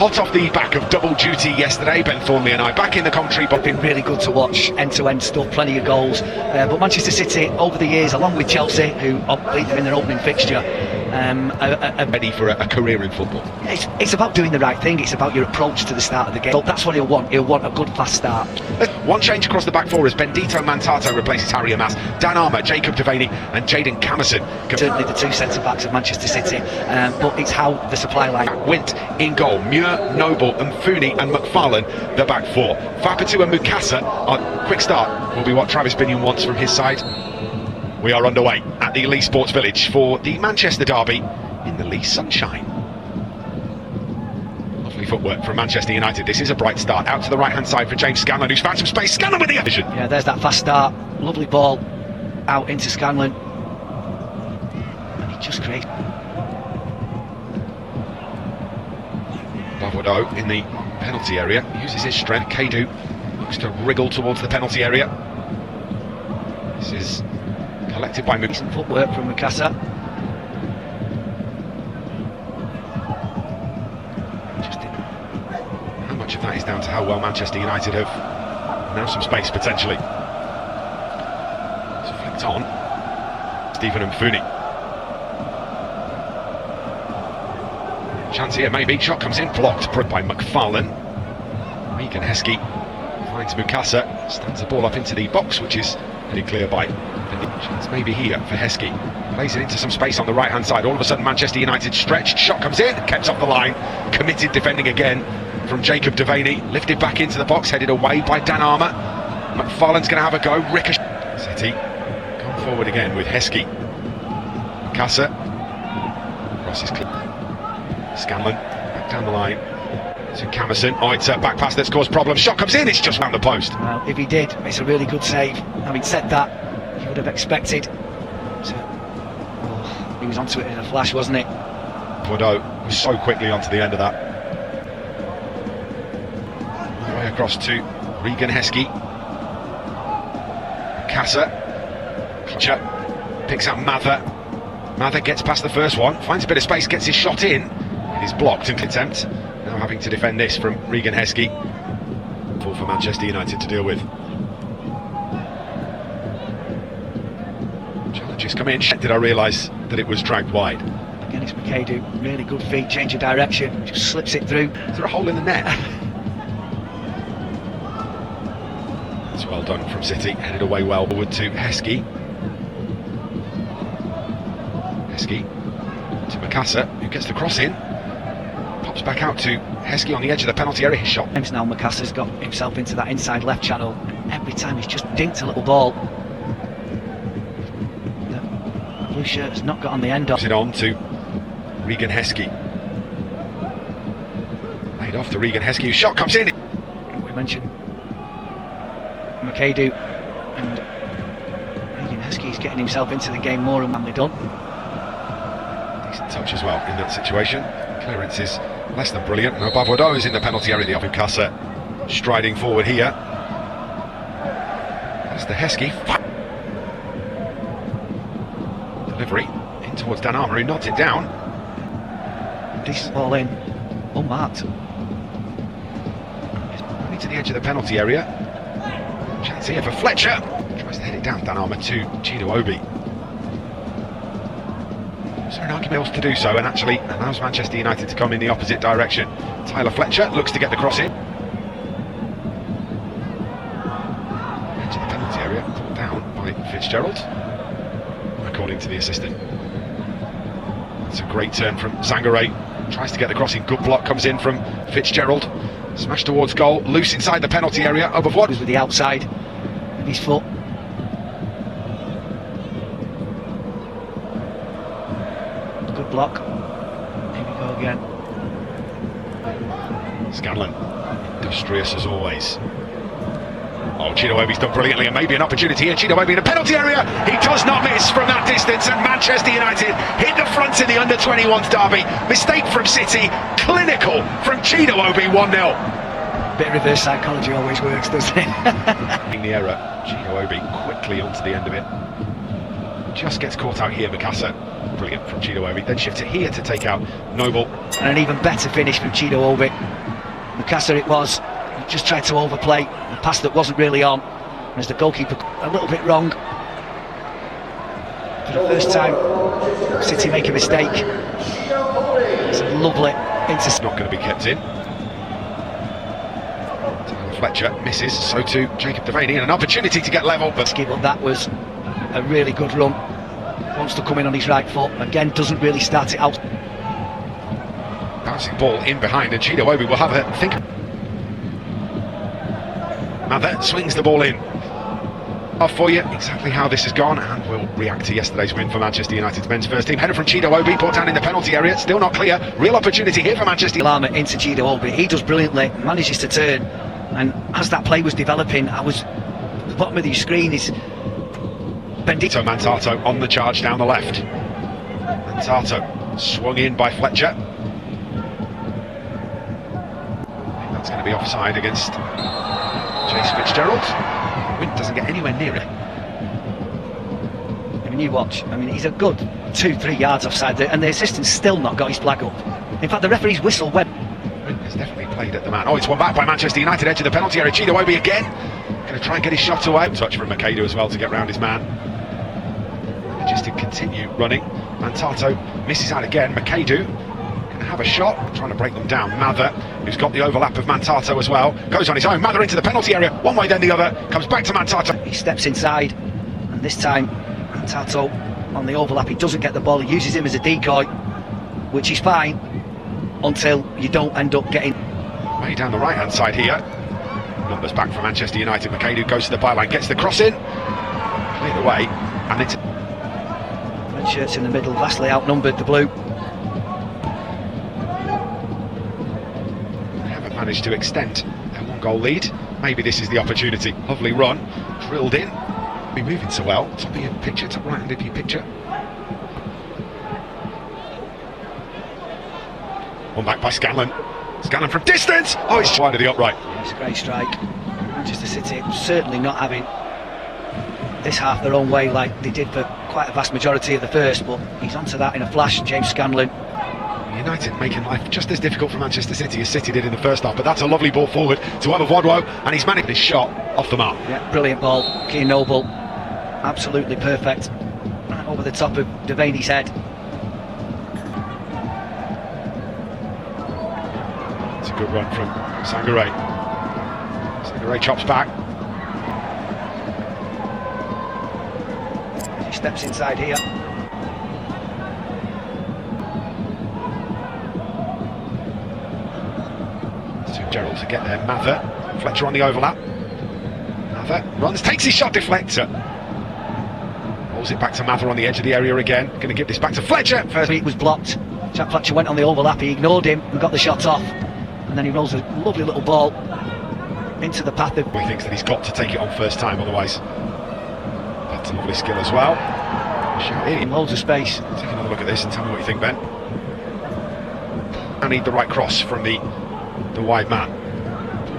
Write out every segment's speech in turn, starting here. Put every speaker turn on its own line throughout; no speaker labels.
Hot off the back of double duty yesterday, Ben Thornley and I back in the commentary.
It's been really good to watch, end-to-end stuff, plenty of goals. But Manchester City, over the years, along with Chelsea, who beat them in their opening fixture,
are ready for a career in football.
It's about doing the right thing. It's about your approach to the start of the game. So that's what he'll want. He'll want a good fast start.
One change across the back four as Bendito Mantato replaces Harry Amas, Dan Armour, Jacob Devaney and Jaden Camerson.
Certainly the two centre-backs of Manchester City, but it's how the supply line.
Wint in goal, Muir, Noble and Fooney and McFarlane the back four. Fapatu and Mukasa, our quick start will be what Travis Binion wants from his side. We are underway at the Lee Sports Village for the Manchester derby in the Lee sunshine. Lovely footwork from Manchester United. This is a bright start. Out to the right hand side for James Scanlon, who's found some space. Scanlon with the vision.
Yeah, there's that fast start. Lovely ball out into Scanlon. And he just creates.
Bavodo in the penalty area uses his strength. Kadu looks to wriggle towards the penalty area. This is collected by
Decent footwork from Mukasa.
How much of that is down to how well Manchester United have now some space potentially. It's flicked on. Stephen and Fooney. Chance here, maybe. Shot comes in, blocked by McFarlane. Regan Heskey finds Mukasa, stands the ball up into the box, which is pretty clear by. Chance maybe here for Heskey. Plays it into some space on the right hand side. All of a sudden, Manchester United stretched. Shot comes in, kept off the line. Committed defending again from Jacob Devaney. Lifted back into the box, headed away by Dan Armour. McFarlane's going to have a go. Ricochet. City come forward again with Heskey. Mukasa crosses clear. Scanlon back down the line to Camerson. Oh, it's a back pass that's caused problems. Shot comes in, it's just round the post.
Well, if he did, it's a really good save. Having said that, you would have expected he was onto it in a flash, wasn't it?
Bordeaux was so quickly onto the end of that. All the way across to Regan Heskey. Casa Clutcher picks up Mather. Mather gets past the first one, finds a bit of space, gets his shot in. It is blocked in attempt. Now having to defend this from Regan Heskey. Full for Manchester United to deal with. Challenges come in. Did I realise that it was dragged wide?
Again, it's McAdoo. Really good feet, change of direction, just slips it through.
Is there a hole in the net? It's well done from City. Headed away well forward to Heskey. Heskey to Mukasa, who gets the cross in. Pops back out to Heskey on the edge of the penalty area. His shot.
Now Mukasa's got himself into that inside left channel. Every time he's just dinked a little ball. The blue shirt's not got on the end of
it. On to Regan Heskey. Laid off to Regan Heskey, whose shot comes in.
We mentioned McAdoo and Regan Heskey's getting himself into the game more and manly done.
Decent touch as well in that situation. Clearance is less than brilliant. No, Bavodo is in the penalty area. The Mukasa striding forward here. That's the Heskey. Delivery in towards Dan Armour, who nods it down.
Decent ball in, unmarked.
To the edge of the penalty area. Chance here for Fletcher. Tries to head it down. Dan Armour to Chido Obi. Is there an argument else to do so, and actually allows Manchester United to come in the opposite direction? Tyler Fletcher looks to get the cross in. Edge of the penalty area, pulled down by Fitzgerald, according to the assistant. It's a great turn from Zangare. Tries to get the cross in. Good block comes in from Fitzgerald. Smash towards goal, loose inside the penalty area. Obavwad
with the outside of his foot. Good block. Here we go again.
Scanlon, industrious as always. Oh, Chido-Obi's done brilliantly, and maybe an opportunity here. Chido-Obi in the penalty area. He does not miss from that distance, and Manchester United hit the front in the under-21s derby. Mistake from City, clinical from Chido-Obi, 1-0.
Bit of reverse psychology always works, doesn't it?
In the error, Chido-Obi quickly onto the end of it. Just gets caught out here, Mukasa. Brilliant from Chido-Obi. Then shifts it here to take out Noble.
And an even better finish from Chido-Obi. Mukasa it was. He just tried to overplay a pass that wasn't really on. As the goalkeeper a little bit wrong. For the first time, City make a mistake. It's lovely.
It's not going to be kept in. Fletcher misses, so too Jacob Devaney, and an opportunity to get level, but
that was a really good run. Wants to come in on his right foot, again doesn't really start it out.
Bouncing ball in behind, and Chido-Obi will have a think. Mather swings the ball in. Off for you exactly how this has gone, and we'll react to yesterday's win for Manchester United's men's first team. Header from Chido-Obi, brought down in the penalty area, still not clear. Real opportunity here for Manchester.
Lama into Chido-Obi, he does brilliantly, manages to turn. And as that play was developing, at the bottom of your screen is
Bendito Mantato on the charge down the left. Mantato swung in by Fletcher. That's going to be offside against Chase Fitzgerald. Wind doesn't get anywhere near it.
I mean, you watch, he's a good 2-3 yards offside there, and the assistant's still not got his flag up. In fact, the referee's whistle went.
Has definitely played at the man. Oh, it's won back by Manchester United, edge of the penalty area. Chido-Obi again. Going to try and get his shot away. Touch from Makadu as well to get round his man. Just to continue running. Mantato misses out again. Makadu going to have a shot, trying to break them down. Mather, who's got the overlap of Mantato as well, goes on his own. Mather into the penalty area, one way then the other, comes back to Mantato.
He steps inside, and this time Mantato on the overlap, he doesn't get the ball, he uses him as a decoy, which is fine until you don't end up getting.
Way down the right hand side here. Numbers back for Manchester United. Makadu goes to the byline, gets the cross in, cleared away, and it's
red shirts in the middle, vastly outnumbered the blue.
They haven't managed to extend their one goal lead. Maybe this is the opportunity. Lovely run, drilled in. Be moving so well. Top of your picture, top right hand of your picture. One back by Scanlon. Scanlon from distance. Oh, it's wide of the upright.
Yeah, it's a great strike. Manchester City certainly not having this half their own way like they did for quite a vast majority of the first, but he's onto that in a flash, James Scanlon.
United making life just as difficult for Manchester City as City did in the first half, but that's a lovely ball forward to Wadwo, and he's managed his shot off the mark.
Yeah, brilliant ball, Keane Noble, absolutely perfect, right over the top of Devaney's head.
It's a good run from Sangaré. Sangaré chops back.
He steps inside here.
Gerald to get there. Mather, Fletcher on the overlap. Mather runs, takes his shot deflector. Rolls it back to Mather on the edge of the area again. Going to give this back to Fletcher. First.
It was blocked. Jack Fletcher went on the overlap, he ignored him and got the shot off. And then he rolls a lovely little ball into the path of.
He thinks that he's got to take it on first time, otherwise. That's a lovely skill as well. Shout in.
Loads of space.
Take another look at this and tell me what you think, Ben. I need the right cross from the wide man.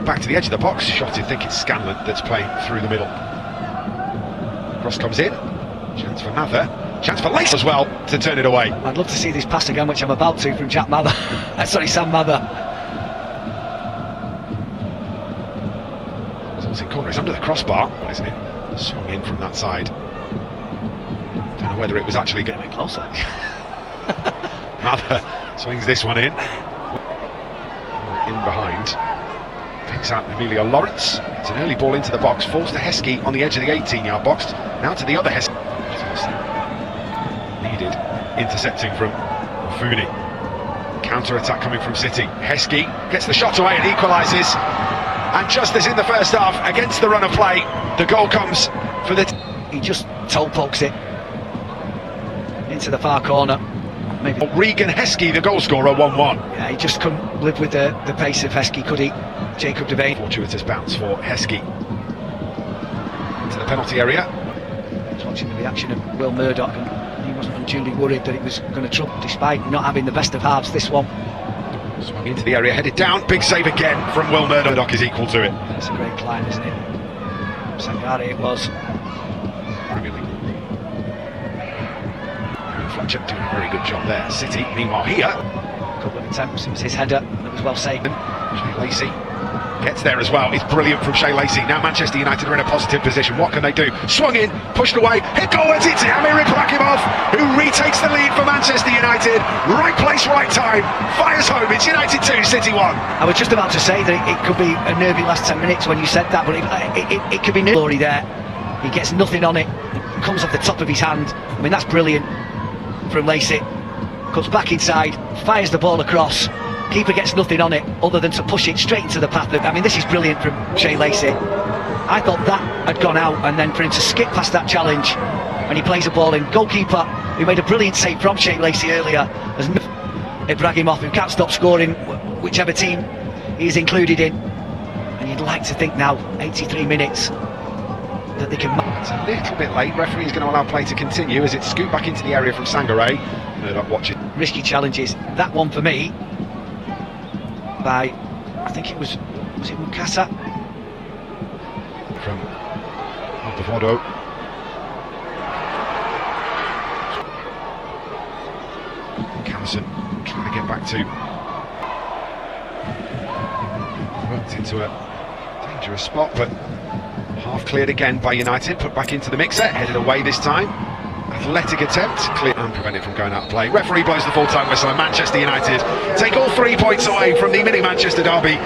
Back to the edge of the box, shot. I think it's Scanlon that's playing through the middle. Cross comes in. Chance for Mather. Chance for Lace as well to turn it away.
I'd love to see this pass again, which I'm about to, from Jack Mather. Sorry, Sam Mather.
It's in corner, it's under the crossbar, isn't it? Swung in from that side. Don't know whether it was actually
Getting a bit closer.
Mather swings this one in. In behind. Picks out Emilio Lawrence. It's an early ball into the box. Falls to Heskey on the edge of the 18-yard box. Now to the other Heskey. Needed intercepting from Funi. Counter-attack coming from City. Heskey gets the shot away and equalises. And just as in the first half, against the run of play, the goal comes for the.
He just toe pokes it into the far corner. Maybe
Regan Heskey, the goal scorer, 1-1.
Yeah, he just couldn't live with the pace of Heskey, could he? Jacob Devaney.
Fortuitous bounce for Heskey. Into the penalty area.
I was watching the reaction of Will Murdoch, and he wasn't unduly worried that it was going to trouble, despite not having the best of halves, this one.
Swung into the area, headed down, big save again from Will Murdoch. Murdoch is equal to it.
That's a great climb, isn't it? Sangare it was.
Fletcher doing a very good job there. City, meanwhile, here.
A couple of attempts. It was his header that was well saved.
Shea Lacey gets there as well. It's brilliant from Shea Lacey. Now Manchester United are in a positive position. What can they do? Swung in, pushed away, hit goalwards. It's Amir Ibrahimov who retakes the lead for Manchester United. Right place, right time. Fires home. It's United 2, City 1.
I was just about to say that it could be a nervy last 10 minutes when you said that, but it could be nervy there. He gets nothing on it. Comes off the top of his hand. I mean, that's brilliant from Lacey. Comes back inside, fires the ball across. Keeper gets nothing on it other than to push it straight into the path. I mean, this is brilliant from Shea Lacey. I thought that had gone out, and then for him to skip past that challenge, and he plays a ball in. Goalkeeper, who made a brilliant save from Shea Lacey earlier, as Ibrahimov, who can't stop scoring, whichever team he's included in. And you'd like to think now, 83 minutes, that they can...
It's a little bit late. Referee's going to allow play to continue as it scooped back into the area from Sangaré. Ended up watching.
Risky challenges. That one for me, by, I think it was it Mukasa?
From Aldevodo. Callison trying to get back to. Worked into a dangerous spot, but half cleared again by United, put back into the mixer, headed away this time. Athletic attempt, clear and prevent it from going out of play. Referee blows the full-time whistle and Manchester United take all 3 points away from the mini Manchester derby.